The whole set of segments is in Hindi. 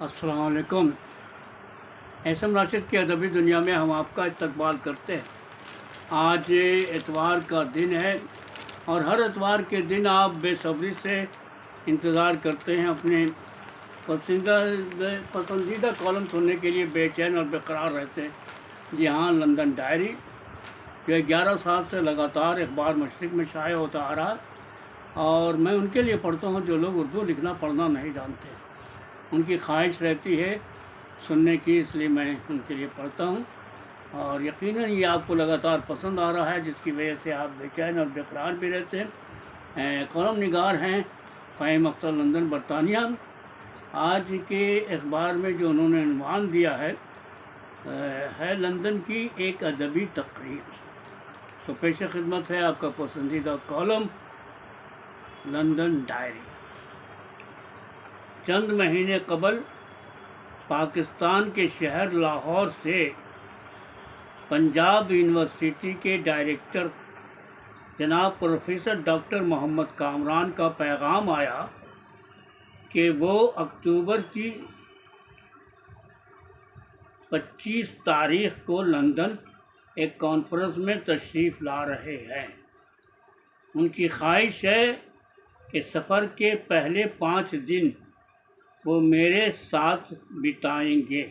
अस्सलाम वालेकुम। एसएम राशिद की अदबी दुनिया में हम आपका इस्तकबाल करते हैं। आज एतवार का दिन है और हर एतवार के दिन आप बेसब्री से इंतज़ार करते हैं अपने पसंदीदा कॉलम सुनने के लिए बेचैन और बेकरार रहते हैं। जी हाँ, लंदन डायरी जो 11 साल से लगातार अखबार मशरिक़ में शाये होता आ रहा है और मैं उनके लिए पढ़ता हूँ जो लोग उर्दू लिखना पढ़ना नहीं जानते। उनकी ख्वाहिश रहती है सुनने की, इसलिए मैं उनके लिए पढ़ता हूँ और यकीनन ये आपको लगातार पसंद आ रहा है, जिसकी वजह से आप बेचैन और बेकरार भी रहते हैं। कॉलम निगार हैं फ़हीम अख्तर, लंदन बरतानिया। आज के अखबार में जो उन्होंने उन्वान दिया है लंदन की एक अदबी तकरीर। तो पेश खिदमत है आपका पसंदीदा कॉलम लंदन डायरी। चंद महीने कबल पाकिस्तान के शहर लाहौर से पंजाब यूनिवर्सिटी के डायरेक्टर जनाब प्रोफेसर डॉक्टर मोहम्मद कामरान का पैगाम आया कि वो अक्टूबर की 25 तारीख को लंदन एक कॉन्फ्रेंस में तशरीफ़ ला रहे हैं। उनकी ख्वाहिश है कि सफ़र के पहले 5 दिन वो मेरे साथ बिताएंगे।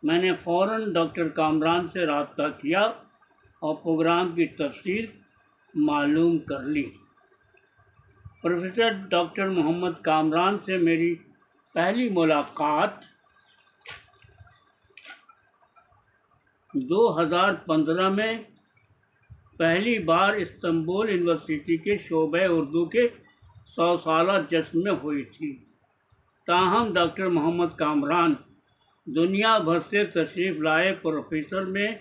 मैंने फ़ौरन डॉक्टर कामरान से रब्ता किया और प्रोग्राम की तफसील मालूम कर ली। प्रोफेसर डॉक्टर मोहम्मद कामरान से मेरी पहली मुलाकात 2015 में पहली बार इस्तांबुल यूनिवर्सिटी के शोबे उर्दू के 100 साला जश्न में हुई थी। ताहम डॉक्टर मोहम्मद कामरान दुनिया भर से तशरीफ़ लाए प्रोफेसर में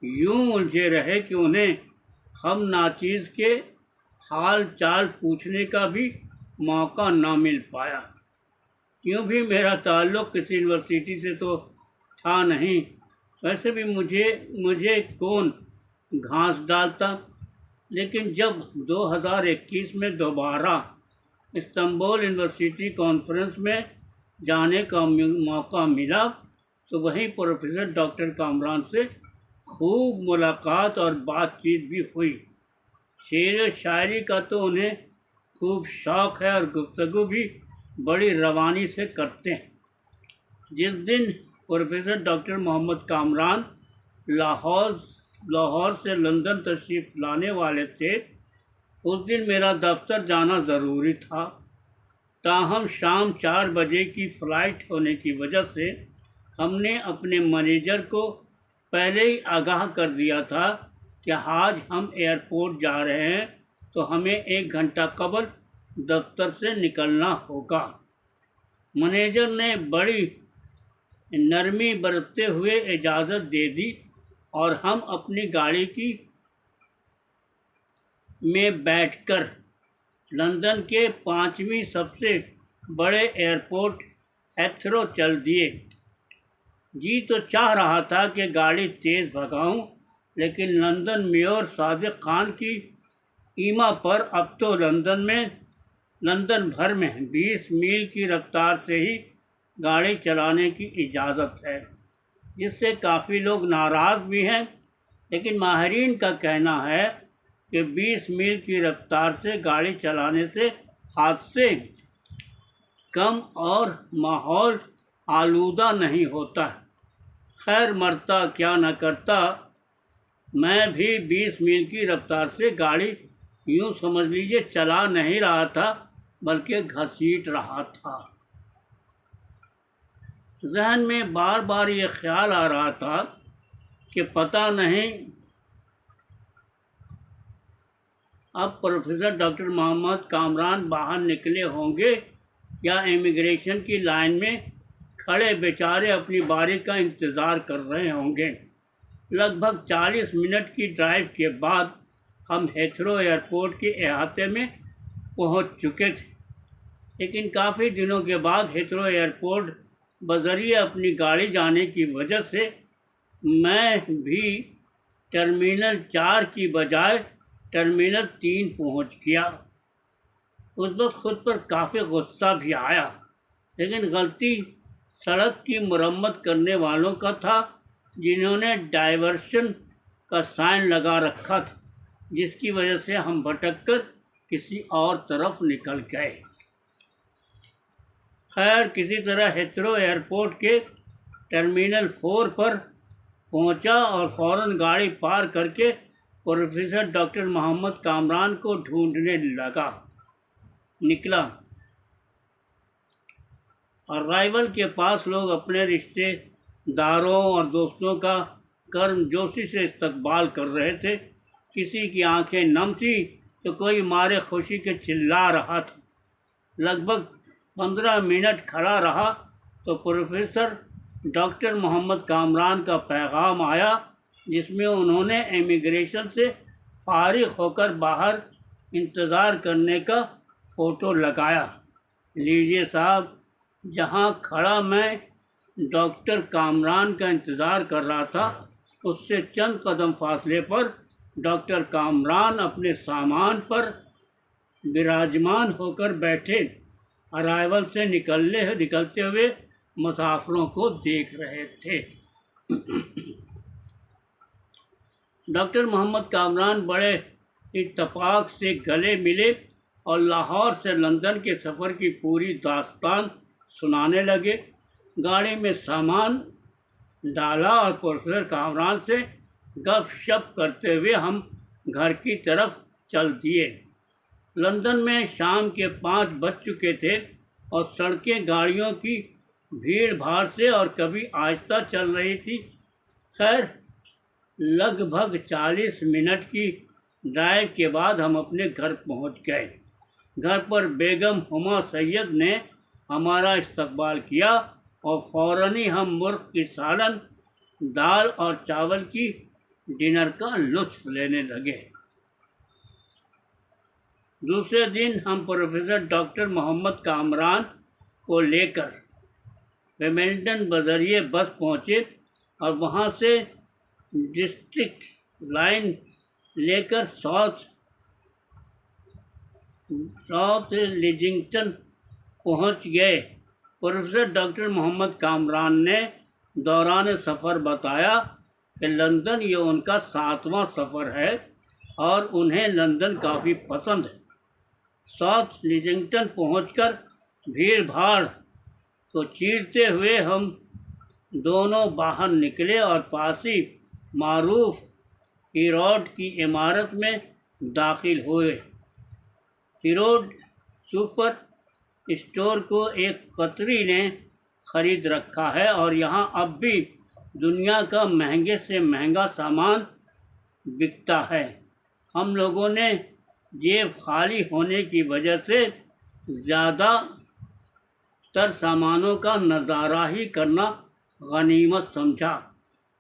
यूं उलझे रहे कि उन्हें हम नाचीज़ के हाल चाल पूछने का भी मौका ना मिल पाया। क्यों भी मेरा ताल्लुक़ किसी यूनिवर्सिटी से तो था नहीं, वैसे भी मुझे कौन घास डालता। लेकिन जब 2021 में दोबारा इस्तांबुल यूनिवर्सिटी कॉन्फ्रेंस में जाने का मौका मिला तो वहीं प्रोफेसर डॉक्टर कामरान से खूब मुलाकात और बातचीत भी हुई। शेर शायरी का तो उन्हें खूब शौक़ है और गुफ्तगू भी बड़ी रवानी से करते हैं। जिस दिन प्रोफेसर डॉक्टर मोहम्मद कामरान लाहौर से लंदन तशरीफ़ लाने वाले थे, उस दिन मेरा दफ्तर जाना ज़रूरी था। ताहम शाम 4 बजे की फ़्लाइट होने की वजह से हमने अपने मैनेजर को पहले ही आगाह कर दिया था कि आज हम एयरपोर्ट जा रहे हैं, तो हमें 1 घंटा कबल दफ्तर से निकलना होगा। मैनेजर ने बड़ी नरमी बरतते हुए इजाज़त दे दी और हम अपनी गाड़ी में बैठकर लंदन के 5वीं सबसे बड़े एयरपोर्ट हेथरो चल दिए। जी तो चाह रहा था कि गाड़ी तेज़ भगाऊं, लेकिन लंदन मेयर सादिक खान की ईमा पर अब तो लंदन भर में 20 मील की रफ्तार से ही गाड़ी चलाने की इजाज़त है, जिससे काफ़ी लोग नाराज़ भी हैं। लेकिन माहिरीन का कहना है कि 20 मील की रफ्तार से गाड़ी चलाने से हादसे कम और माहौल आलूदा नहीं होता। खैर, मरता क्या न करता, मैं भी 20 मील की रफ्तार से गाड़ी यूँ समझ लीजिए चला नहीं रहा था, बल्कि घसीट रहा था। जहन में बार बार ये ख्याल आ रहा था कि पता नहीं अब प्रोफेसर डॉक्टर मोहम्मद कामरान बाहर निकले होंगे या इमिग्रेशन की लाइन में खड़े बेचारे अपनी बारी का इंतज़ार कर रहे होंगे। लगभग 40 मिनट की ड्राइव के बाद हम हेथरो एयरपोर्ट के अहाते में पहुंच चुके थे। लेकिन काफ़ी दिनों के बाद हेथरो एयरपोर्ट बज़रिए अपनी गाड़ी जाने की वजह से मैं भी टर्मिनल 4 की बजाय टर्मिनल 3 पहुंच गया। उस वक्त खुद पर काफ़ी गुस्सा भी आया लेकिन गलती सड़क की मरम्मत करने वालों का था, जिन्होंने डाइवर्शन का साइन लगा रखा था, जिसकी वजह से हम भटककर किसी और तरफ निकल गए। खैर, किसी तरह हिथरो एयरपोर्ट के टर्मिनल 4 पर पहुंचा और फौरन गाड़ी पार करके प्रोफेसर डॉक्टर मोहम्मद कामरान को ढूंढने निकला। अराइवल के पास लोग अपने रिश्तेदारों और दोस्तों का गर्मजोशी से इस्तकबाल कर रहे थे। किसी की आंखें नम थी तो कोई मारे खुशी के चिल्ला रहा था। लगभग 15 मिनट खड़ा रहा तो प्रोफेसर डॉक्टर मोहम्मद कामरान का पैगाम आया, जिसमें उन्होंने इमिग्रेशन से फारिग होकर बाहर इंतज़ार करने का फ़ोटो लगाया। लीजिए साहब, जहां खड़ा मैं डॉक्टर कामरान का इंतज़ार कर रहा था, उससे चंद कदम फासले पर डॉक्टर कामरान अपने सामान पर विराजमान होकर बैठे अराइवल से निकलते हुए मुसाफिरों को देख रहे थे। डॉक्टर मोहम्मद कामरान बड़े इत्तेफाक से गले मिले और लाहौर से लंदन के सफ़र की पूरी दास्तान सुनाने लगे। गाड़ी में सामान डाला और प्रोफेसर कामरान से गपशप करते हुए हम घर की तरफ चल दिए। लंदन में शाम के 5 बज चुके थे और सड़कें गाड़ियों की भीड़ भाड़ से और कभी आहिस्ता चल रही थी। खैर, लगभग 40 मिनट की ड्राइव के बाद हम अपने घर पहुंच गए। घर पर बेगम हुमा सैयद ने हमारा इस्तकबाल किया और फ़ौरन ही हम मुर्ग की सालन, दाल और चावल की डिनर का लुत्फ़ लेने लगे। दूसरे दिन हम प्रोफेसर डॉक्टर मोहम्मद कामरान को लेकर विमिल्टन बजरिए बस पहुँचे और वहाँ से डिस्ट्रिक्ट लाइन लेकर साउथ लिजिंगटन पहुँच गए। प्रोफेसर डॉक्टर मोहम्मद कामरान ने दौरान सफ़र बताया कि लंदन ये उनका 7वां सफ़र है और उन्हें लंदन काफ़ी पसंद है। साउथ लिजिंगटन पहुंचकर भीड़ भाड़ को चीरते हुए हम दोनों बाहर निकले और पास ही मारूफ हीरोड की इमारत में दाखिल हुए। हीरोड सुपर स्टोर को एक कतरी ने ख़रीद रखा है और यहाँ अब भी दुनिया का महंगे से महंगा सामान बिकता है। हम लोगों ने जेब खाली होने की वजह से ज़्यादातर सामानों का नज़ारा ही करना गनीमत समझा।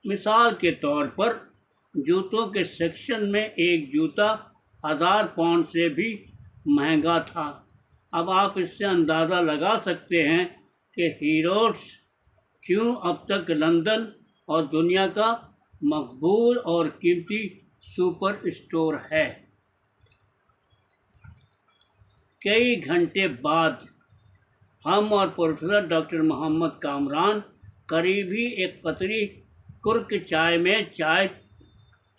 मिसाल के तौर पर जूतों के सेक्शन में एक जूता 1000 पाउंड से भी महंगा था। अब आप इससे अंदाज़ा लगा सकते हैं कि हीरोड्स क्यों अब तक लंदन और दुनिया का मकबूल और कीमती सुपर स्टोर है। कई घंटे बाद हम और प्रोफेसर डॉक्टर मोहम्मद कामरान करीब ही एक कतरी कुर्क चाय में चाय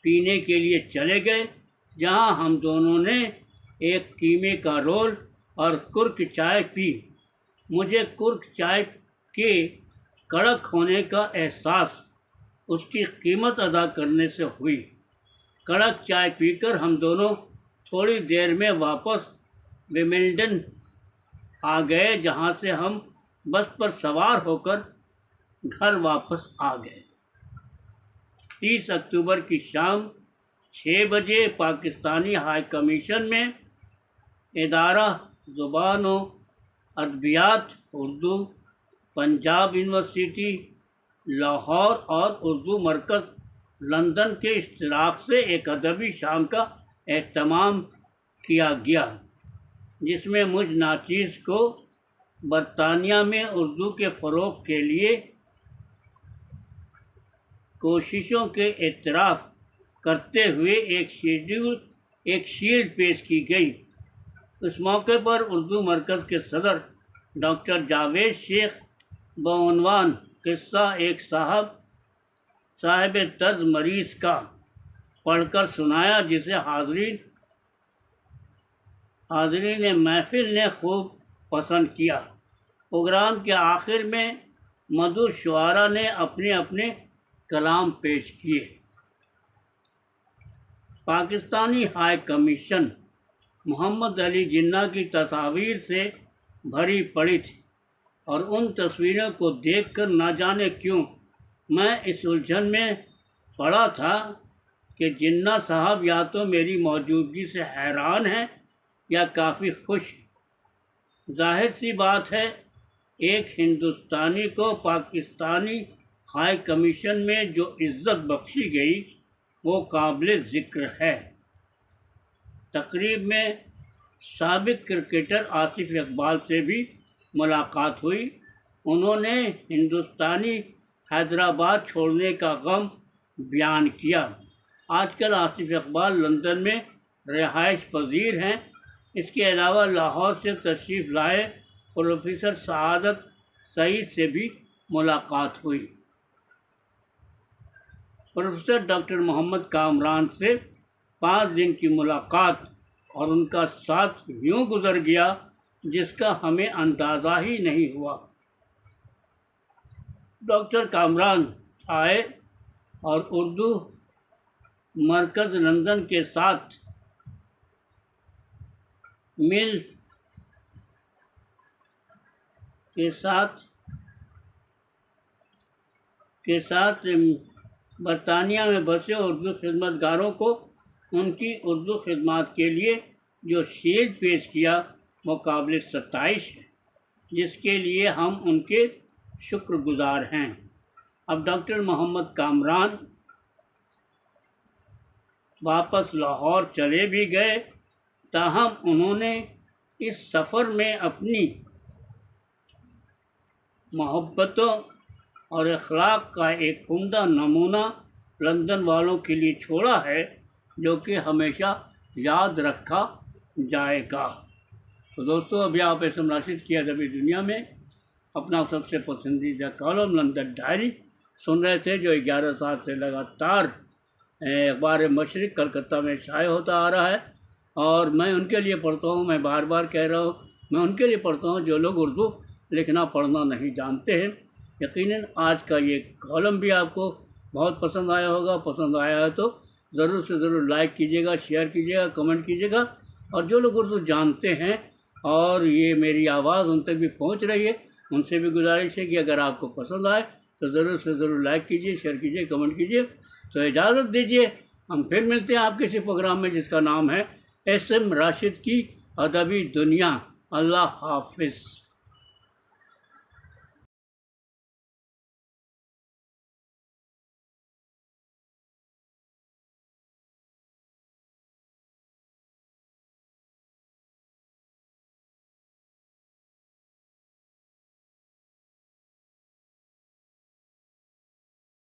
पीने के लिए चले गए, जहां हम दोनों ने एक कीमे का रोल और कुर्क चाय पी। मुझे कुर्क चाय के कड़क होने का एहसास उसकी कीमत अदा करने से हुई। कड़क चाय पीकर हम दोनों थोड़ी देर में वापस विमिल्टन आ गए, जहां से हम बस पर सवार होकर घर वापस आ गए। 30 अक्टूबर की शाम 6 बजे पाकिस्तानी हाई कमीशन में इदारा ज़ुबान व अदबियात उर्दू, पंजाब यूनिवर्सिटी लाहौर और उर्दू मरकज़ लंदन के इश्तराक से एक अदबी शाम का एहतमाम किया गया, जिसमें मुझ नाचीज़ को बरतानिया में उर्दू के फ़रोग़ के लिए कोशिशों के एतराफ़ करते हुए एक शील्ड पेश की गई। इस मौके पर उर्दू मरकज़ के सदर डॉक्टर जावेद शेख बउनवान किस्सा एक साहिब तर्ज मरीज का पढ़कर सुनाया, जिसे हाज़रीन महफिल ने खूब पसंद किया। प्रोग्राम के आखिर में मधुर शुआरा ने अपने अपने कलाम पेश किए। पाकिस्तानी हाई कमीशन मोहम्मद अली जिन्ना की तस्वीर से भरी पड़ी थी और उन तस्वीरों को देखकर न जाने क्यों मैं इस उलझन में पड़ा था कि जिन्ना साहब या तो मेरी मौजूदगी से हैरान हैं या काफ़ी खुश। जाहिर सी बात है, एक हिंदुस्तानी को पाकिस्तानी हाई कमीशन में जो इज़्ज़त बख्शी गई वो काबिल ज़िक्र है। तकरीब में साबिक क्रिकेटर आसिफ इकबाल से भी मुलाकात हुई। उन्होंने हिंदुस्तानी हैदराबाद छोड़ने का गम बयान किया। आजकल आसिफ इकबाल लंदन में रिहाइश पजीर हैं। इसके अलावा लाहौर से तशरीफ़ लाए प्रोफेसर सआदत सईद से भी मुलाकात हुई। प्रोफेसर डॉक्टर मोहम्मद कामरान से 5 दिन की मुलाकात और उनका साथ यूँ गुज़र गया जिसका हमें अंदाज़ा ही नहीं हुआ। डॉक्टर कामरान आए और उर्दू मरकज़ लंदन के साथ बरतानिया में बसे उर्दू खिदमतगारों को उनकी उर्दू खिदमत के लिए जो शील्ड पेश किया वो काबिल सताइश है, जिसके लिए हम उनके शुक्रगुज़ार हैं। अब डॉक्टर मोहम्मद कामरान वापस लाहौर चले भी गए, ताहम उन्होंने इस सफ़र में अपनी मोहब्बतों और अखलाक का एक उम्दा नमूना लंदन वालों के लिए छोड़ा है, जो कि हमेशा याद रखा जाएगा। तो दोस्तों, अभी आप एसएम राशिद की अदबी दुनिया में अपना सबसे पसंदीदा कॉलम लंदन डायरी सुन रहे थे, जो 11 साल से लगातार अखबार मशरिक़ कलकत्ता में शाये होता आ रहा है। और मैं उनके लिए पढ़ता हूँ, मैं बार बार कह रहा हूँ, मैं उनके लिए पढ़ता हूँ जो लोग उर्दू लिखना पढ़ना नहीं जानते हैं। यकीनन आज का ये कॉलम भी आपको बहुत पसंद आया होगा। पसंद आया है तो ज़रूर से ज़रूर लाइक कीजिएगा, शेयर कीजिएगा, कमेंट कीजिएगा। और जो लोग उर्दू जानते हैं और ये मेरी आवाज़ उन तक भी पहुँच रही है, उनसे भी गुजारिश है कि अगर आपको पसंद आए तो ज़रूर से ज़रूर लाइक कीजिए, शेयर कीजिए, कमेंट कीजिए। तो इजाज़त दीजिए, हम फिर मिलते हैं आपके किसी प्रोग्राम में जिसका नाम है एसएम राशिद की अदबी दुनिया। अल्लाह हाफिज़।